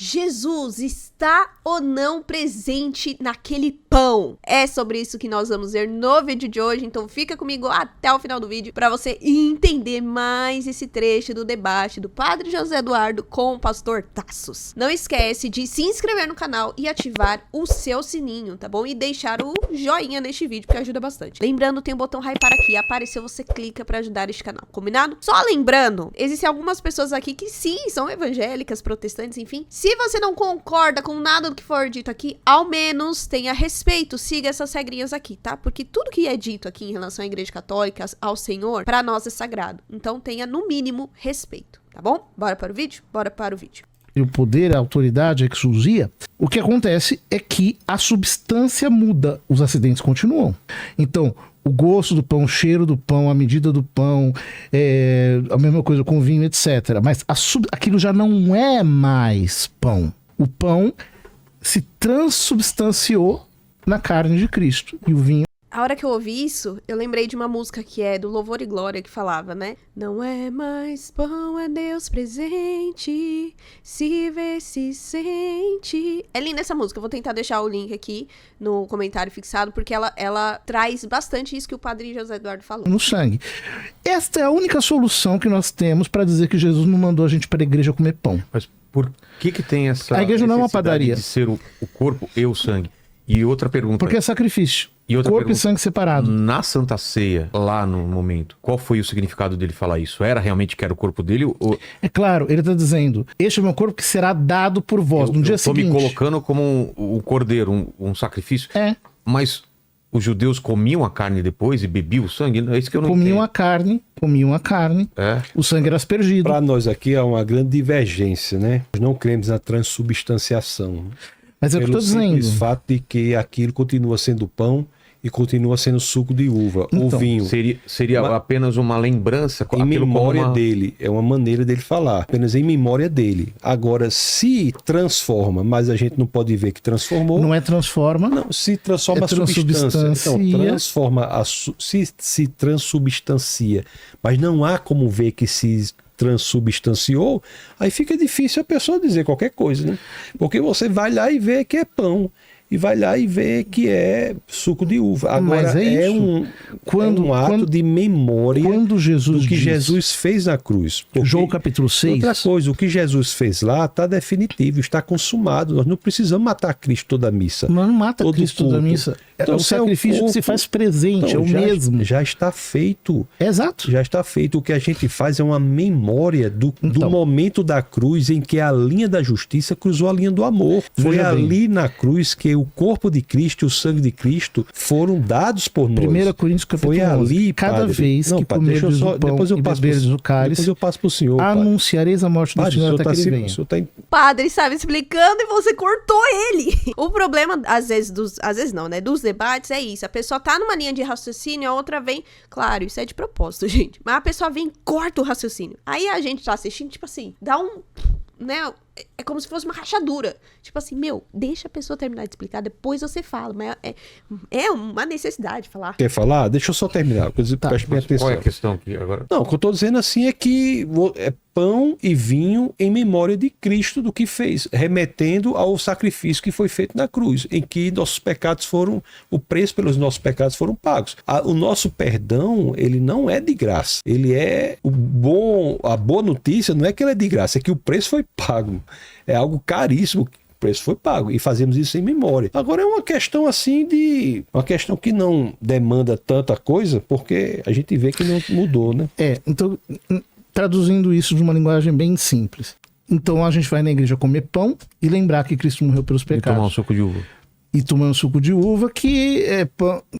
Jesus está ou não presente naquele pão? É sobre isso que nós vamos ver no vídeo de hoje, então fica comigo até o final do vídeo para você entender mais esse trecho do debate do Padre José Eduardo com o Pastor Tassos. Não esquece de se inscrever no canal e ativar o seu sininho, tá bom? E deixar o joinha neste vídeo, que ajuda bastante. Lembrando, tem o botão hypar aqui, apareceu, você clica para ajudar este canal, combinado? Só lembrando, existem algumas pessoas aqui que sim, são evangélicas, protestantes, enfim. Se você não concorda com nada do que for dito aqui, ao menos tenha respeito, siga essas regrinhas aqui, tá? Porque tudo que é dito aqui em relação à Igreja Católica, ao Senhor, para nós é sagrado. Então tenha, no mínimo, respeito, tá bom? Bora para o vídeo? Bora para o vídeo. O poder, a autoridade, a exousia, o que acontece é que a substância muda, os acidentes continuam. Então, o gosto do pão, o cheiro do pão, a medida do pão, a mesma coisa com vinho, etc. Mas aquilo já não é mais pão. O pão se transubstanciou na carne de Cristo e o vinho. A hora que eu ouvi isso, eu lembrei de uma música que é do Louvor e Glória, que falava, né? Não é mais pão, é Deus presente, se vê, se sente. É linda essa música, eu vou tentar deixar o link aqui no comentário fixado, porque ela traz bastante isso que o Padre José Eduardo falou. No sangue. Esta é a única solução que nós temos para dizer que Jesus não mandou a gente para a igreja comer pão. Mas por que tem essa a igreja não é uma padaria de ser o corpo e o sangue? E outra pergunta. Porque é sacrifício. E outra corpo pergunta, e sangue separado. Na Santa Ceia, lá no momento, qual foi o significado dele falar isso? Era realmente que era o corpo dele? Ou... É claro, ele está dizendo, este é o meu corpo que será dado por vós no dia seguinte. Eu estou me colocando como um cordeiro, um sacrifício. É. Mas os judeus comiam a carne depois e bebiam o sangue? É isso que eu não comiam entendo. Comiam a carne, o sangue era aspergido. Para nós aqui é uma grande divergência, né? Nós não cremos na transubstanciação. Mas é o que eu estou dizendo. Pelo simples fato de que aquilo continua sendo pão e continua sendo suco de uva, então, o vinho. Seria apenas uma lembrança? Em memória dele, é uma maneira dele falar, apenas em memória dele. Agora, se transforma, mas a gente não pode ver que transformou. Não é transforma. Não, se transforma a substância. Então, transforma, se transubstancia, mas não há como ver que se transubstanciou, aí fica difícil a pessoa dizer qualquer coisa, né? Porque você vai lá e vê que é pão, e vai lá e vê que é suco de uva. Agora, é um ato de memória quando Jesus do que Jesus fez na cruz. João capítulo 6. Outra coisa, o que Jesus fez lá está definitivo, está consumado. Nós não precisamos matar Cristo toda a missa. Não mata Cristo toda a missa. Então, é o sacrifício que se faz presente, então, é o mesmo. Já está feito. Exato. Já está feito. O que a gente faz é uma memória do momento da cruz em que a linha da justiça cruzou a linha do amor. Foi ali na cruz que o corpo de Cristo e o sangue de Cristo foram dados por nós. 1 Coríntios capítulo 11. Foi ali, cada padre, vez que comerdes o pão e beberdes o cálice, depois eu passo para o senhor, anunciareis a morte do Senhor até que ele venha. Padre estava explicando e você cortou ele. O problema, às vezes não, né? Dos debates é isso. A pessoa tá numa linha de raciocínio, a outra vem... Claro, isso é de propósito, gente. Mas a pessoa vem e corta o raciocínio. Aí a gente tá assistindo, tipo assim, dá um... né? É como se fosse uma rachadura. Tipo assim, deixa a pessoa terminar de explicar, depois você fala. Mas é uma necessidade falar. Quer falar? Deixa eu só terminar. Preste bem atenção. Qual é a questão aqui agora? Não, o que eu estou dizendo assim é que é pão e vinho em memória de Cristo do que fez, remetendo ao sacrifício que foi feito na cruz, em que nossos pecados foram, o preço pelos nossos pecados foram pagos. O nosso perdão, ele não é de graça. Ele é a boa notícia não é que ele é de graça, é que o preço foi pago. É algo caríssimo, o preço foi pago, e fazemos isso em memória. Agora é uma questão assim uma questão que não demanda tanta coisa, porque a gente vê que não mudou, né? Então, traduzindo isso de uma linguagem bem simples. Então a gente vai na igreja comer pão e lembrar que Cristo morreu pelos pecados. E tomar um suco de uva. E tomando suco de uva, que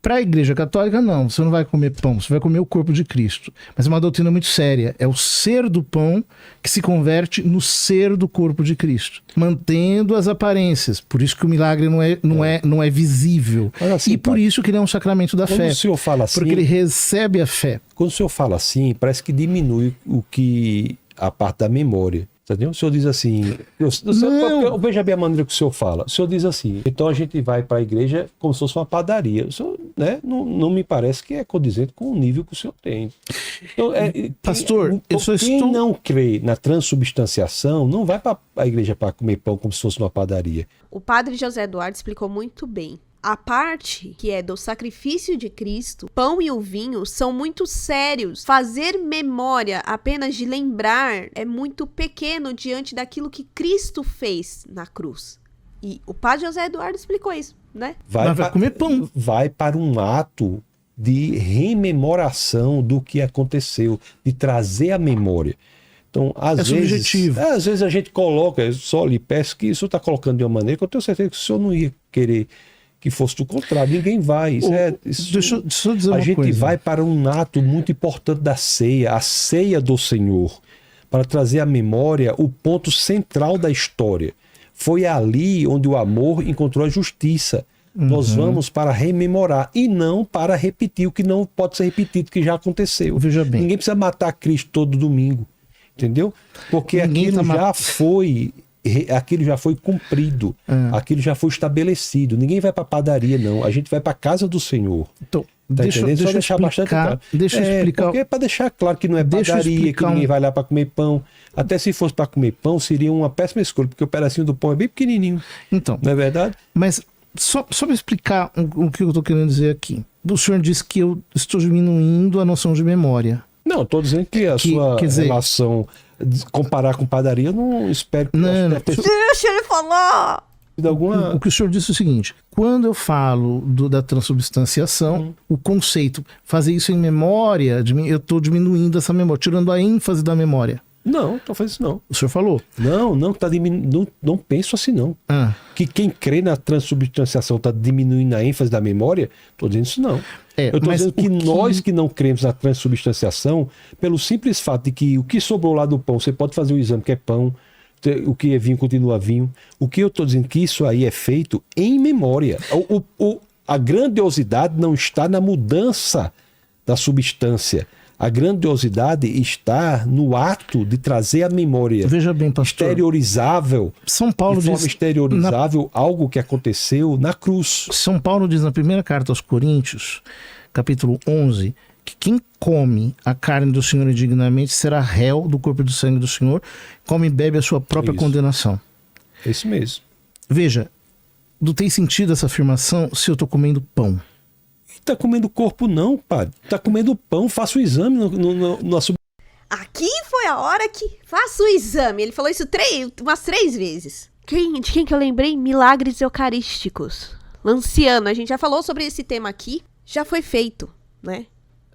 para a igreja católica não, você não vai comer pão, você vai comer o corpo de Cristo. Mas é uma doutrina muito séria, é o ser do pão que se converte no ser do corpo de Cristo, mantendo as aparências. Por isso que o milagre não é visível. Assim, e por isso que ele é um sacramento da fé. O senhor fala assim, porque ele recebe a fé. Quando o senhor fala assim, parece que diminui a parte da memória. Entendeu? O senhor diz assim... Veja bem a maneira que o senhor fala. O senhor diz assim, então a gente vai para a igreja como se fosse uma padaria. O senhor, né, não me parece que é condizente com o nível que o senhor tem. Então, Pastor, quem não crê na transubstanciação não vai para a igreja para comer pão como se fosse uma padaria. O padre José Eduardo explicou muito bem. A parte que é do sacrifício de Cristo, o pão e o vinho são muito sérios. Fazer memória apenas de lembrar é muito pequeno diante daquilo que Cristo fez na cruz. E o padre José Eduardo explicou isso, né? Vai comer pão. Vai para um ato de rememoração do que aconteceu, de trazer a memória. Então, às vezes a gente coloca, eu só lhe peço que o senhor está colocando de uma maneira que eu tenho certeza que o senhor não ia querer que fosse do contrário. Ninguém vai. Deixa eu dizer uma coisa. A gente vai para um ato muito importante da ceia, a ceia do Senhor, para trazer à memória o ponto central da história. Foi ali onde o amor encontrou a justiça. Nós vamos para rememorar e não para repetir o que não pode ser repetido, que já aconteceu. Veja bem. Ninguém precisa matar Cristo todo domingo, entendeu? Porque aquilo já foi cumprido, aquilo já foi estabelecido. Ninguém vai para a padaria, não. A gente vai para a casa do Senhor. Então, tá deixa eu explicar. Deixa eu explicar. Porque é para deixar claro que não é padaria, que ninguém vai lá para comer pão. Até se fosse para comer pão, seria uma péssima escolha, porque o pedacinho do pão é bem pequenininho. Então, não é verdade? Mas só para explicar o que eu estou querendo dizer aqui. O senhor disse que eu estou diminuindo a noção de memória. Não, estou dizendo que a sua relação, comparar com padaria, eu não espero que... Deixa ele falar! O que o senhor disse é o seguinte: quando eu falo da transubstanciação, o conceito, fazer isso em memória, eu estou diminuindo essa memória, tirando a ênfase da memória. Não, estou fazendo isso não. O senhor falou? Não penso assim não. Que quem crê na transubstanciação está diminuindo a ênfase da memória, estou dizendo isso não. Eu estou dizendo que nós que não cremos na transubstanciação, pelo simples fato de que o que sobrou lá do pão, você pode fazer o exame que é pão, o que é vinho continua vinho. O que eu estou dizendo que isso aí é feito em memória. A grandiosidade não está na mudança da substância. A grandiosidade está no ato de trazer a memória. Veja bem, pastor, exteriorizável, São Paulo de forma exteriorizável, algo que aconteceu na cruz. São Paulo diz na primeira carta aos Coríntios, capítulo 11, que quem come a carne do Senhor indignamente será réu do corpo e do sangue do Senhor, come e bebe a sua própria condenação. É isso mesmo. Veja, não tem sentido essa afirmação se eu estou comendo pão. Tá comendo corpo não, padre. Tá comendo pão, faça o exame na Aqui foi a hora que faça o exame. Ele falou isso umas 3 vezes. De quem que eu lembrei? Milagres eucarísticos. Lanciano, a gente já falou sobre esse tema aqui. Já foi feito, né?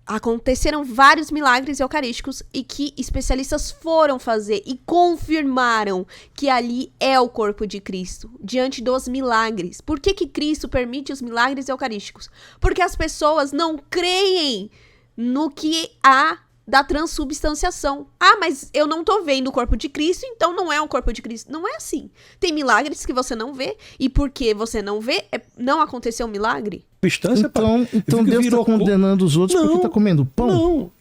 Aconteceram vários milagres eucarísticos e que especialistas foram fazer e confirmaram que ali é o corpo de Cristo, diante dos milagres. Por que Cristo permite os milagres eucarísticos? Porque as pessoas não creem no que há da transubstanciação. Mas eu não tô vendo o corpo de Cristo, então não é o corpo de Cristo. Não é assim. Tem milagres que você não vê, e porque você não vê, não aconteceu um milagre? Então Deus está condenando os outros porque está comendo pão? Não,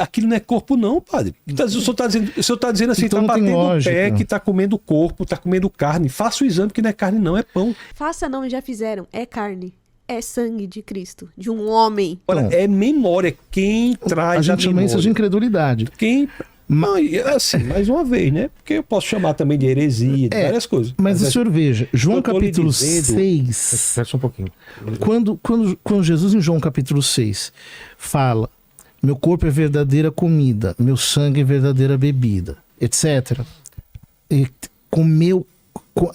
aquilo não é corpo não, padre. O senhor está dizendo assim, está batendo o pé, que está comendo corpo, está comendo carne. Faça o exame que não é carne não, é pão. Faça não, já fizeram, é carne. É sangue de Cristo, de um homem. Olha, é memória. Quem traz a gente chama isso de incredulidade. Assim, mais uma vez, né? Porque eu posso chamar também de heresia, de várias coisas. Mas o senhor veja, João capítulo 6... Espera só um pouquinho. Quando Jesus em João capítulo 6 fala: meu corpo é verdadeira comida, meu sangue é verdadeira bebida, etc. E comeu,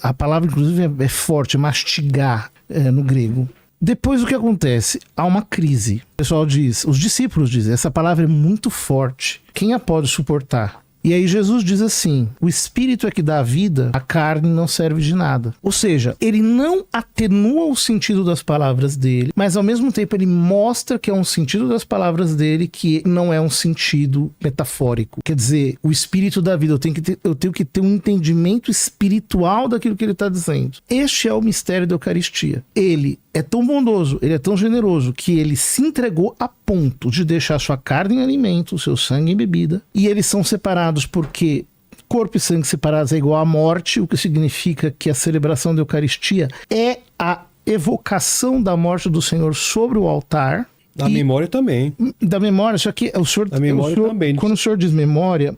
a palavra inclusive é forte, mastigar no grego. Depois o que acontece? Há uma crise. O pessoal diz, os discípulos dizem, essa palavra é muito forte. Quem a pode suportar? E aí Jesus diz assim: o espírito é que dá a vida, a carne não serve de nada. Ou seja, ele não atenua o sentido das palavras dele, mas ao mesmo tempo ele mostra que é um sentido das palavras dele que não é um sentido metafórico. Quer dizer, o espírito da vida, eu tenho que ter um entendimento espiritual daquilo que ele está dizendo. Este é o mistério da Eucaristia. Ele é tão bondoso, ele é tão generoso, que ele se entregou a ponto de deixar sua carne em alimento, o seu sangue em bebida, e eles são separados porque corpo e sangue separados é igual à morte, o que significa que a celebração da Eucaristia é a evocação da morte do Senhor sobre o altar. Da memória também. Da memória, só que o senhor... Da memória também. Quando o senhor diz memória,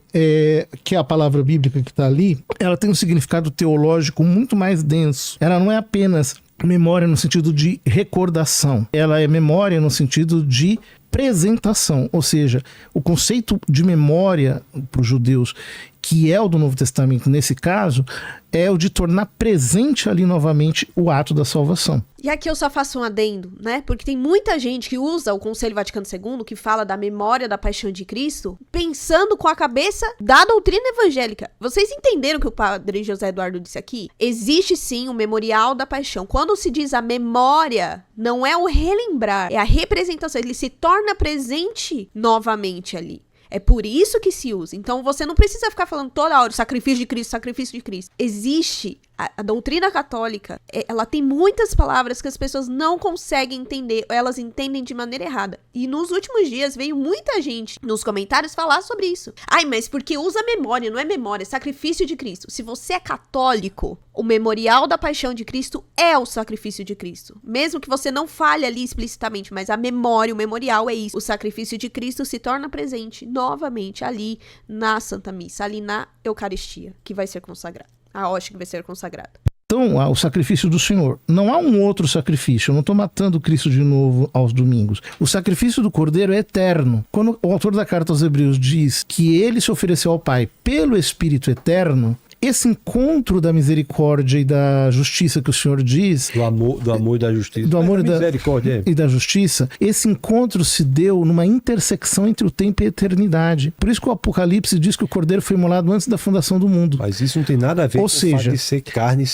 que é a palavra bíblica que está ali, ela tem um significado teológico muito mais denso. Ela não é apenas memória no sentido de recordação. Ela é memória no sentido de presentação. Ou seja, o conceito de memória para os judeus, que é o do Novo Testamento nesse caso, é o de tornar presente ali novamente o ato da salvação. E aqui eu só faço um adendo, né? Porque tem muita gente que usa o Concílio Vaticano II, que fala da memória da paixão de Cristo, pensando com a cabeça da doutrina evangélica. Vocês entenderam o que o padre José Eduardo disse aqui? Existe sim o memorial da paixão. Quando se diz a memória, não é o relembrar, é a representação. Ele se torna presente novamente ali. É por isso que se usa. Então você não precisa ficar falando toda hora sacrifício de Cristo, sacrifício de Cristo. Existe a doutrina católica, ela tem muitas palavras que as pessoas não conseguem entender, ou elas entendem de maneira errada. E nos últimos dias veio muita gente nos comentários falar sobre isso. Ai, mas porque usa memória, não é memória, é sacrifício de Cristo. Se você é católico, o memorial da paixão de Cristo é o sacrifício de Cristo. Mesmo que você não fale ali explicitamente, mas a memória, o memorial é isso. O sacrifício de Cristo se torna presente novamente ali na Santa Missa, ali na Eucaristia, que vai ser consagrada. A hóstia que vai ser consagrada. Então, o sacrifício do Senhor. Não há um outro sacrifício. Eu não estou matando Cristo de novo aos domingos. O sacrifício do Cordeiro é eterno. Quando o autor da carta aos Hebreus diz que ele se ofereceu ao Pai pelo Espírito eterno, esse encontro da misericórdia e da justiça que o Senhor diz... Do amor e da justiça. Do amor misericórdia. E da justiça. Esse encontro se deu numa intersecção entre o tempo e a eternidade. Por isso que o Apocalipse diz que o Cordeiro foi imolado antes da fundação do mundo. Mas isso não tem nada a ver com o fato de ser carne e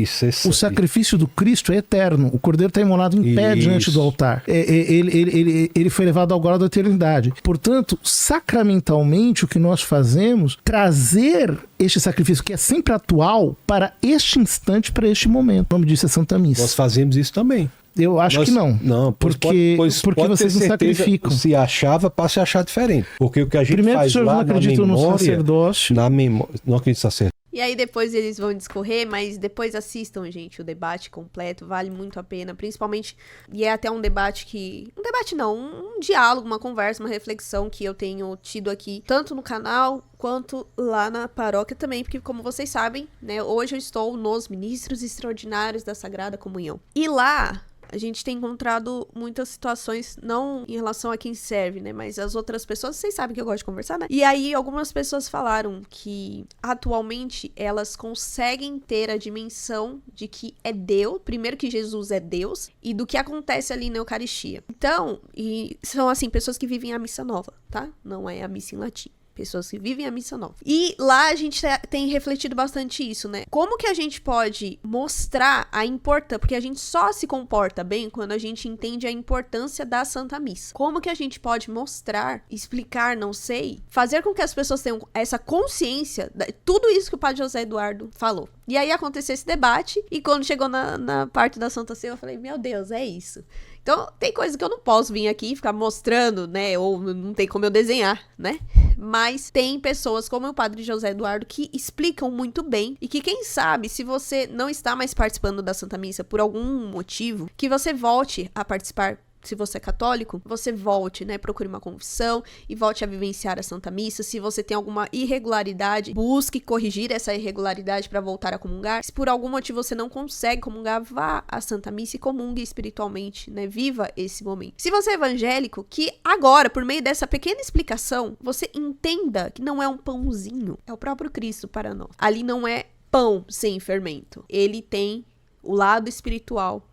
ser sangue. O sacrifício do Cristo é eterno. O Cordeiro está imolado em pé diante do altar. Ele foi levado ao glória da eternidade. Portanto, sacramentalmente, o que nós fazemos, trazer este sacrifício que é sempre atual para este instante, para este momento. O nome disso é Santa Missa. Nós fazemos isso também. Eu acho que não. Não, porque pode vocês não sacrificam. Se achava, passa a achar diferente. Porque o que a gente primeiro faz que os senhores lá não acreditam no sacerdócio. Na memória, não acredito no sacerdócio. E aí depois eles vão discorrer, mas depois assistam, gente, o debate completo, vale muito a pena, principalmente, e é até um debate que... Um debate não, um diálogo, uma conversa, uma reflexão que eu tenho tido aqui, tanto no canal quanto lá na paróquia também, porque como vocês sabem, né, hoje eu estou nos Ministros Extraordinários da Sagrada Comunhão. E lá... a gente tem encontrado muitas situações, não em relação a quem serve, né? Mas as outras pessoas, vocês sabem que eu gosto de conversar, né? E aí, algumas pessoas falaram que, atualmente, elas conseguem ter a dimensão de que é Deus, primeiro que Jesus é Deus, e do que acontece ali na Eucaristia. Então, e são, assim, pessoas que vivem a missa nova, tá? Não é a missa em latim. Pessoas que vivem a missa nova. E lá a gente tem refletido bastante isso, né? Como que a gente pode mostrar a importância... Porque a gente só se comporta bem quando a gente entende a importância da Santa Missa. Como que a gente pode mostrar, explicar, não sei, fazer com que as pessoas tenham essa consciência de tudo isso que o padre José Eduardo falou. E aí aconteceu esse debate, e quando chegou na parte da Santa Ceia, eu falei, meu Deus, é isso. Então, tem coisa que eu não posso vir aqui e ficar mostrando, né? Ou não tem como eu desenhar, né? Mas tem pessoas como o padre José Eduardo que explicam muito bem e que, quem sabe, se você não está mais participando da Santa Missa por algum motivo, que você volte a participar. Se você é católico, você volte, né? Procure uma confissão e volte a vivenciar a Santa Missa. Se você tem alguma irregularidade, busque corrigir essa irregularidade para voltar a comungar. Se por algum motivo você não consegue comungar, vá à Santa Missa e comungue espiritualmente, né? Viva esse momento. Se você é evangélico, que agora, por meio dessa pequena explicação, você entenda que não é um pãozinho, é o próprio Cristo para nós. Ali não é pão sem fermento. Ele tem o lado espiritual,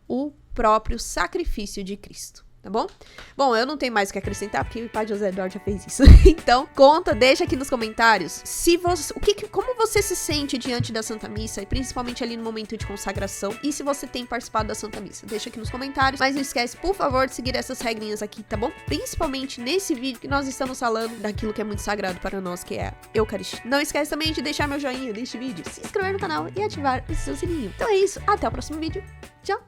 o próprio sacrifício de Cristo, tá bom? Bom, eu não tenho mais o que acrescentar, porque o padre José Eduardo já fez isso. Então, deixa aqui nos comentários como você se sente diante da Santa Missa, e principalmente ali no momento de consagração, e se você tem participado da Santa Missa. Deixa aqui nos comentários, mas não esquece, por favor, de seguir essas regrinhas aqui, tá bom? Principalmente nesse vídeo que nós estamos falando daquilo que é muito sagrado para nós, que é a Eucaristia. Não esquece também de deixar meu joinha neste vídeo, se inscrever no canal e ativar o seu sininho. Então é isso, até o próximo vídeo. Tchau!